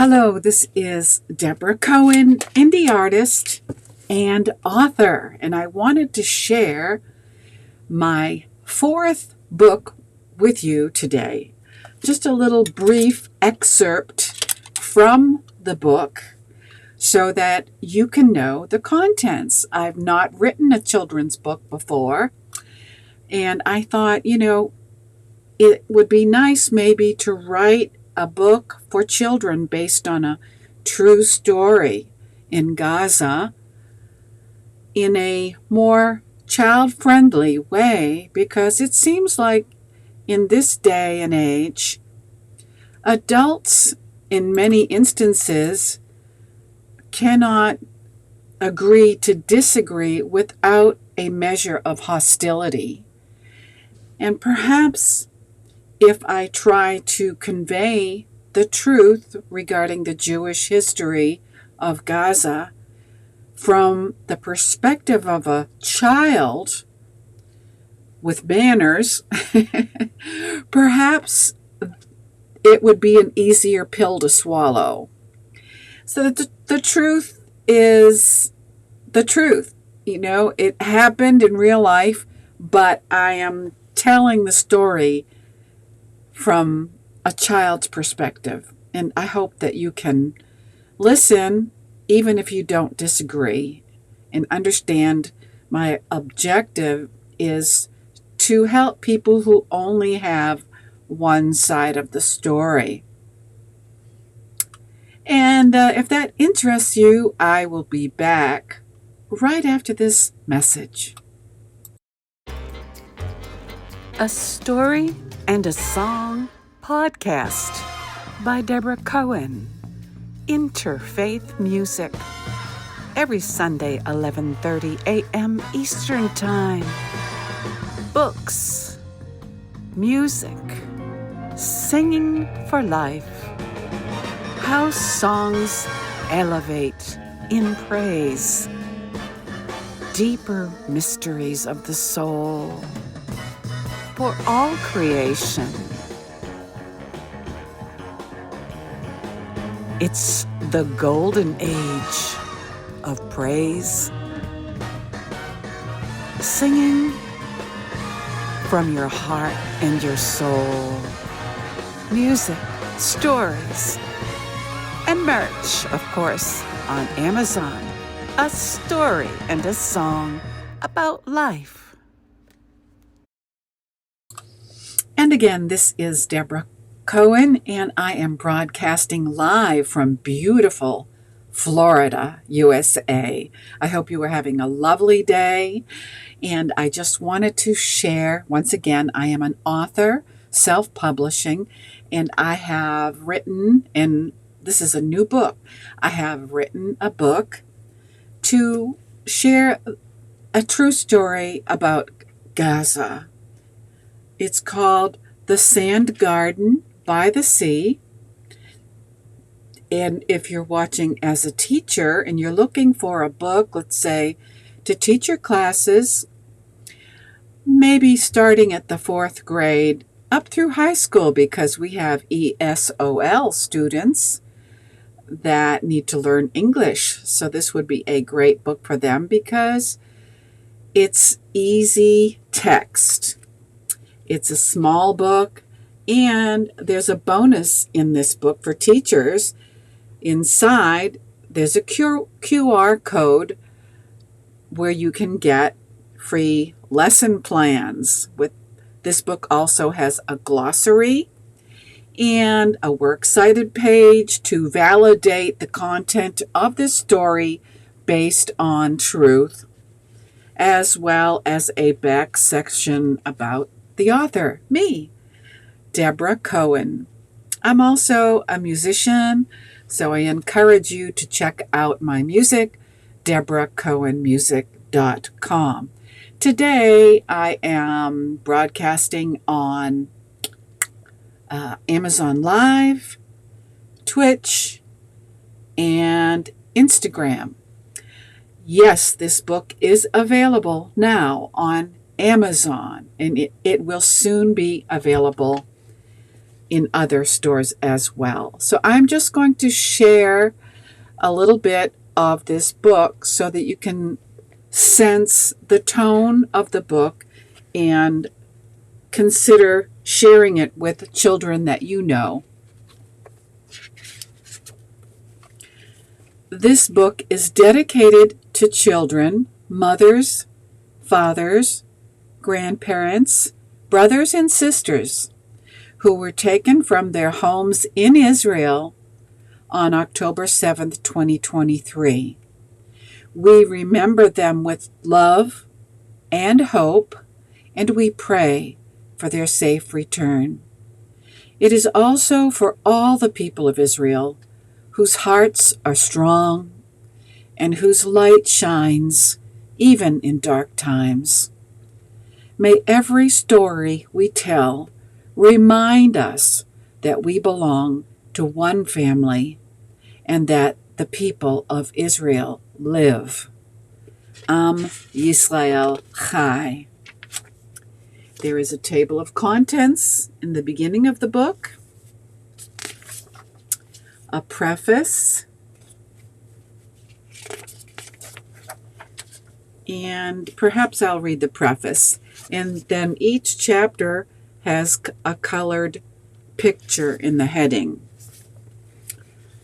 Hello, this is Debra Cohen, indie artist and author, and I wanted to share my fourth book with you today. Just a little brief excerpt from the book so that you can know the contents. I've not written a children's book before, and I thought, it would be nice maybe to write a book for children based on a true story in Gaza in a more child-friendly way, because it seems like in this day and age, adults in many instances cannot agree to disagree without a measure of hostility. And perhaps if I try to convey the truth regarding the Jewish history of Gaza from the perspective of a child with manners, perhaps it would be an easier pill to swallow. So the truth is the truth. It happened in real life, but I am telling the story from a child's perspective. And I hope that you can listen, even if you don't disagree, and understand my objective is to help people who only have one side of the story. And if that interests you, I will be back right after this message. A Story and a Song podcast by Debra Cohen. Interfaith music. Every Sunday, 11:30 a.m. Eastern Time. Books. Music. Singing for life. How songs elevate in praise. Deeper mysteries of the soul. For all creation. It's the golden age of praise. Singing from your heart and your soul. Music, stories, and merch, of course, on Amazon. A story and a song about life. And again, this is Debra Cohen, and I am broadcasting live from beautiful Florida, USA. I hope you are having a lovely day, and I just wanted to share, once again, I am an author, self-publishing, and I have written, and this is a new book, I have written a book to share a true story about Gaza. It's called The Sand Garden by the Sea. And if you're watching as a teacher and you're looking for a book, let's say, to teach your classes, maybe starting at the 4th grade up through high school, because we have ESOL students that need to learn English. So this would be a great book for them because it's easy text. It's a small book, and there's a bonus in this book for teachers. Inside, there's a QR code where you can get free lesson plans. This book also has a glossary and a works cited page to validate the content of this story based on truth, as well as a back section about the author, me, Debra Cohen. I'm also a musician, so I encourage you to check out my music, DebraCohenMusic.com. Today, I am broadcasting on Amazon Live, Twitch, and Instagram. Yes, this book is available now on Amazon, and it will soon be available in other stores as well. So I'm just going to share a little bit of this book so that you can sense the tone of the book and consider sharing it with children that you know. This book is dedicated to children, mothers, fathers, grandparents, brothers and sisters who were taken from their homes in Israel on October 7th, 2023. We remember them with love and hope, and we pray for their safe return. It is also for all the people of Israel whose hearts are strong and whose light shines even in dark times. May every story we tell remind us that we belong to one family and that the people of Israel live. Am Yisrael Chai. There is a table of contents in the beginning of the book, a preface, and perhaps I'll read the preface. And then each chapter has a colored picture in the heading.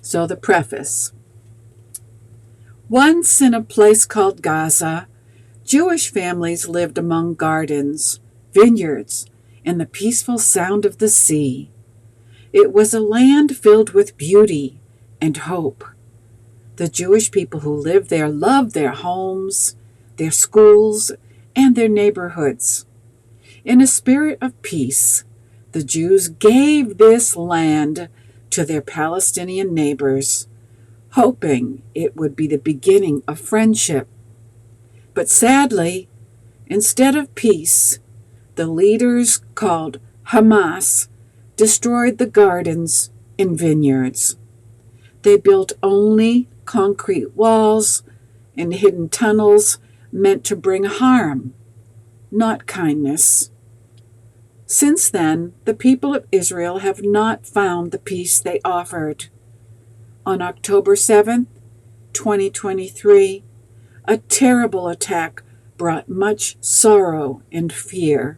So the preface. Once in a place called Gaza, Jewish families lived among gardens, vineyards, and the peaceful sound of the sea. It was a land filled with beauty and hope. The Jewish people who lived there loved their homes, their schools, and their neighborhoods. In a spirit of peace, the Jews gave this land to their Palestinian neighbors, hoping it would be the beginning of friendship. But sadly, instead of peace, the leaders called Hamas destroyed the gardens and vineyards. They built only concrete walls and hidden tunnels meant to bring harm, not kindness. Since then, the people of Israel have not found the peace they offered. On October 7th, 2023, a terrible attack brought much sorrow and fear.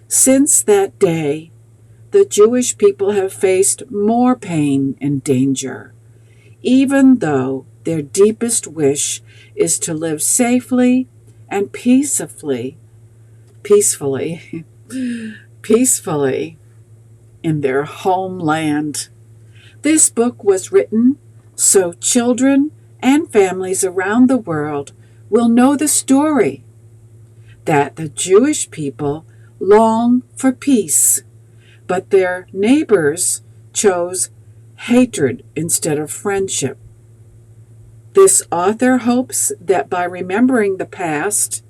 Since that day, the Jewish people have faced more pain and danger, even though their deepest wish is to live safely and peacefully in their homeland. This book was written so children and families around the world will know the story that the Jewish people long for peace, but their neighbors chose hatred instead of friendship. This author hopes that by remembering the past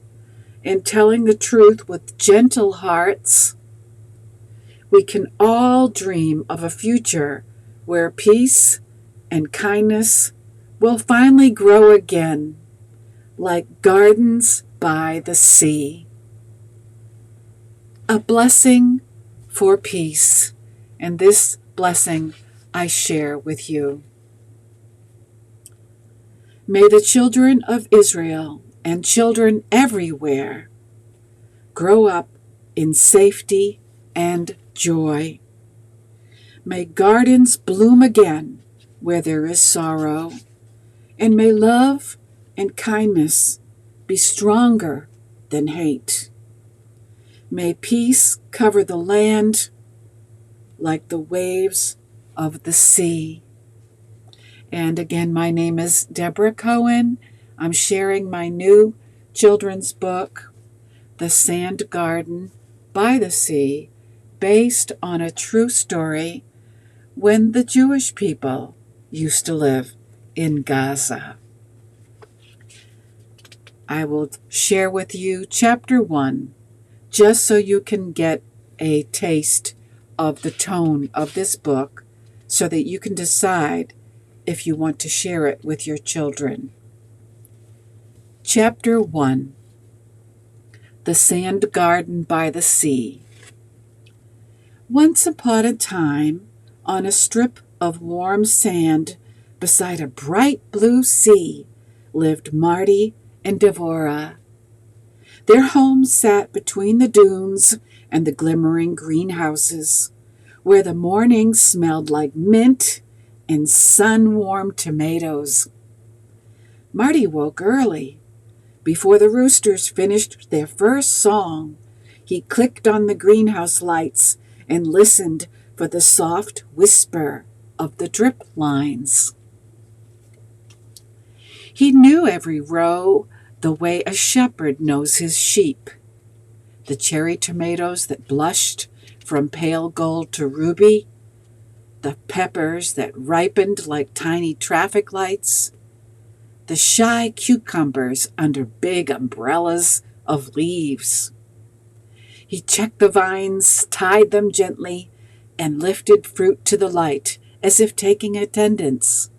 and telling the truth with gentle hearts, we can all dream of a future where peace and kindness will finally grow again, like gardens by the sea. A blessing for peace, and this blessing I share with you. May the children of Israel and children everywhere grow up in safety and joy. May gardens bloom again where there is sorrow, and may love and kindness be stronger than hate. May peace cover the land like the waves of the sea. And again, my name is Debra Cohen. I'm sharing my new children's book, The Sand Garden by the Sea, based on a true story when the Jewish people used to live in Gaza. I will share with you chapter 1, just so you can get a taste of the tone of this book, so that you can decide if you want to share it with your children. Chapter 1, The Sand Garden by the Sea. Once upon a time, on a strip of warm sand beside a bright blue sea, lived Marty and Devora. Their home sat between the dunes and the glimmering greenhouses, where the morning smelled like mint and sun-warmed tomatoes. Marty woke early. Before the roosters finished their first song, he clicked on the greenhouse lights and listened for the soft whisper of the drip lines. He knew every row the way a shepherd knows his sheep. The cherry tomatoes that blushed from pale gold to ruby, the peppers that ripened like tiny traffic lights, the shy cucumbers under big umbrellas of leaves. He checked the vines, tied them gently, and lifted fruit to the light as if taking attendance.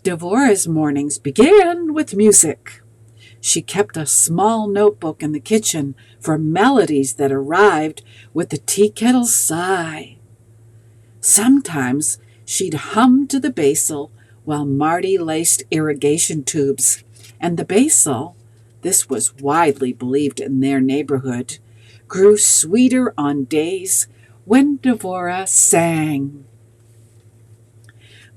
Devora's mornings began with music. She kept a small notebook in the kitchen for melodies that arrived with the tea kettle's sigh. Sometimes she'd hum to the basil while Marty laced irrigation tubes, and the basil, this was widely believed in their neighborhood, grew sweeter on days when Devora sang.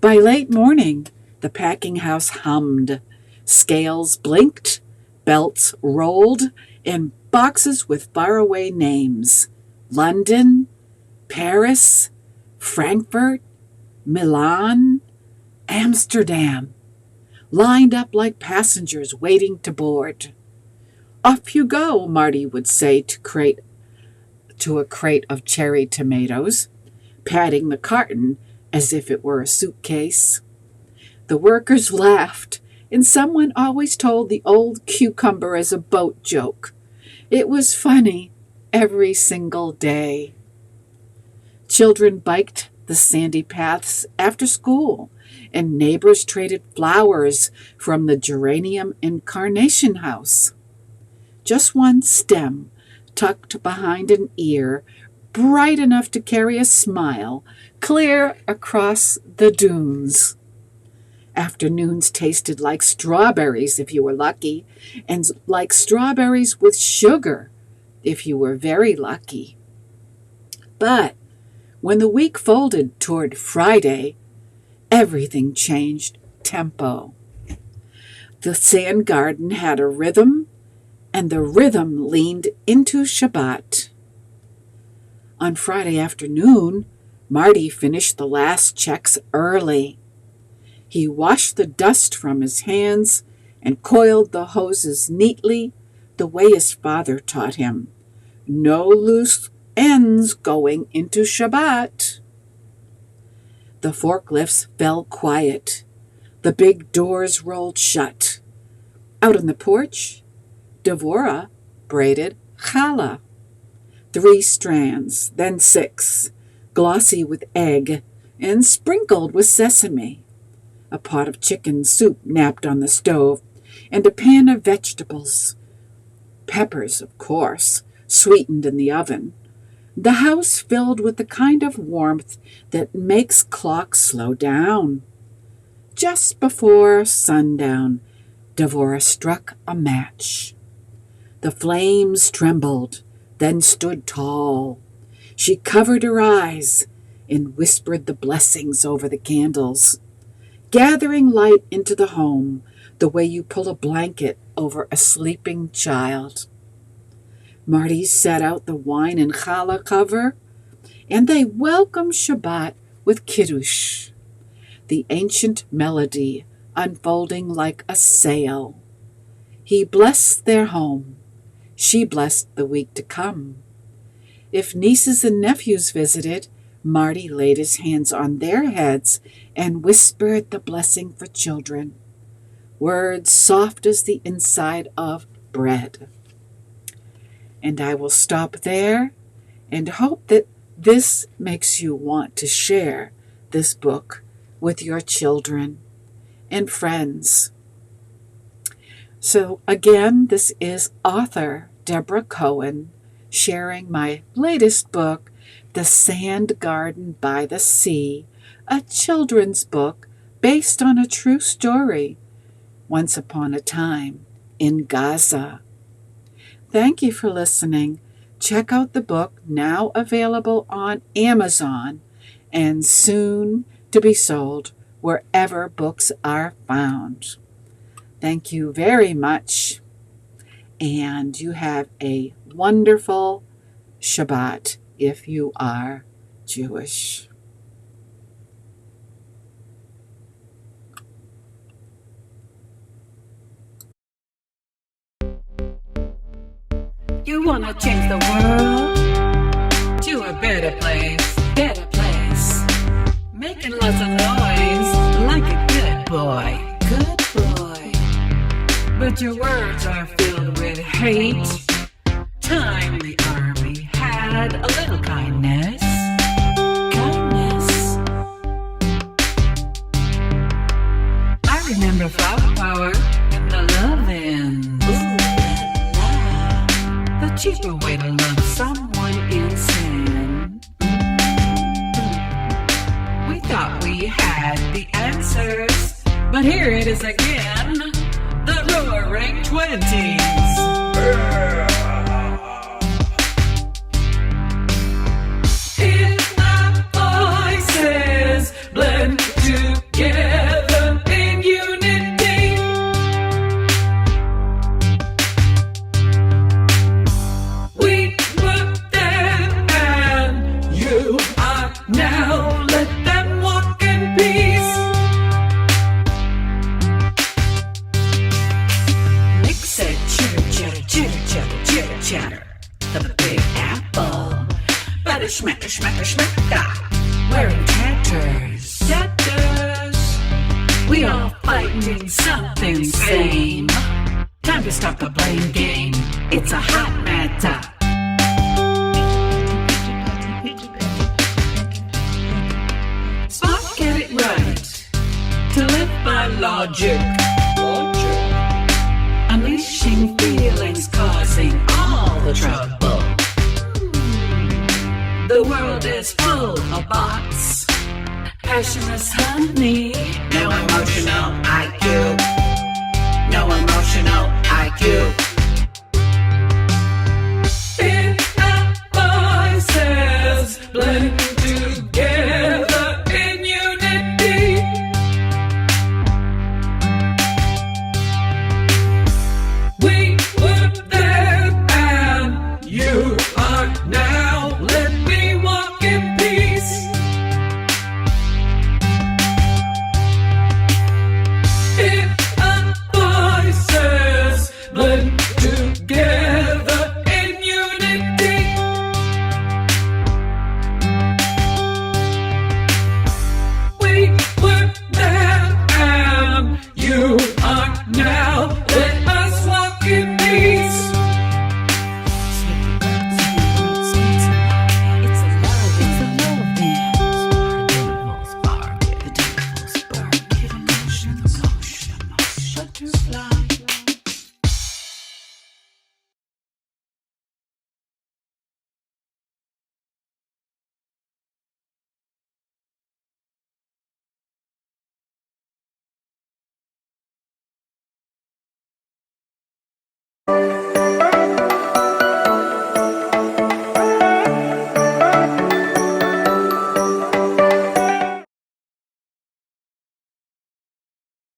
By late morning, the packing house hummed. Scales blinked, belts rolled, and boxes with faraway names: London, Paris, Frankfurt, Milan, Amsterdam, lined up like passengers waiting to board. "Off you go," Marty would say to a crate of cherry tomatoes, patting the carton as if it were a suitcase. The workers laughed, and someone always told the old cucumber as a boat joke. It was funny every single day. Children biked the sandy paths after school, and neighbors traded flowers from the geranium and carnation house. Just one stem, tucked behind an ear, bright enough to carry a smile, clear across the dunes. Afternoons tasted like strawberries if you were lucky, and like strawberries with sugar if you were very lucky. But when the week folded toward Friday, everything changed tempo. The sand garden had a rhythm, and the rhythm leaned into Shabbat. On Friday afternoon, Marty finished the last checks early. He washed the dust from his hands and coiled the hoses neatly, the way his father taught him. No loose ends going into Shabbat. The forklifts fell quiet. The big doors rolled shut. Out on the porch, Devora braided challah. 3 strands, then 6, glossy with egg and sprinkled with sesame. A pot of chicken soup napped on the stove, and a pan of vegetables. Peppers, of course, sweetened in the oven. The house filled with the kind of warmth that makes clocks slow down. Just before sundown, Devora struck a match. The flames trembled, then stood tall. She covered her eyes and whispered the blessings over the candles, gathering light into the home the way you pull a blanket over a sleeping child. Marty set out the wine and challah cover, and they welcomed Shabbat with Kiddush, the ancient melody unfolding like a sail. He blessed their home. She blessed the week to come. If nieces and nephews visited, Marty laid his hands on their heads and whispered the blessing for children, words soft as the inside of bread. And I will stop there and hope that this makes you want to share this book with your children and friends. So again, this is author Debra Cohen sharing my latest book, The Sand Garden by the Sea, a children's book based on a true story, once upon a time in Gaza. Thank you for listening. Check out the book, now available on Amazon and soon to be sold wherever books are found. Thank you very much, and you have a wonderful Shabbat if you are Jewish. You wanna change the world to a better place, better place. Making lots of noise like a good boy, good boy. But your words are filled with hate. Time the army had a little kindness, kindness. I remember flower power and the loving. The cheaper way to love someone insane. We thought we had the answers, but here it is again, the roaring 20s. If my voices blend together in unity, we were there and you are now. Let them walk in peace. Nick said chitter, chatter, chitter, chatter, chitter, chatter. The big apple. But it's schmecker, schmecker, schmecker. Wearing tatters, tatters. We all fighting something same. Time to stop the blame game. It's a hot matter. Smart, get it right. To live by logic. Unleashing feelings, causing all the trouble. The world is full of bots. Passionless honey. No emotional IQ. No emotional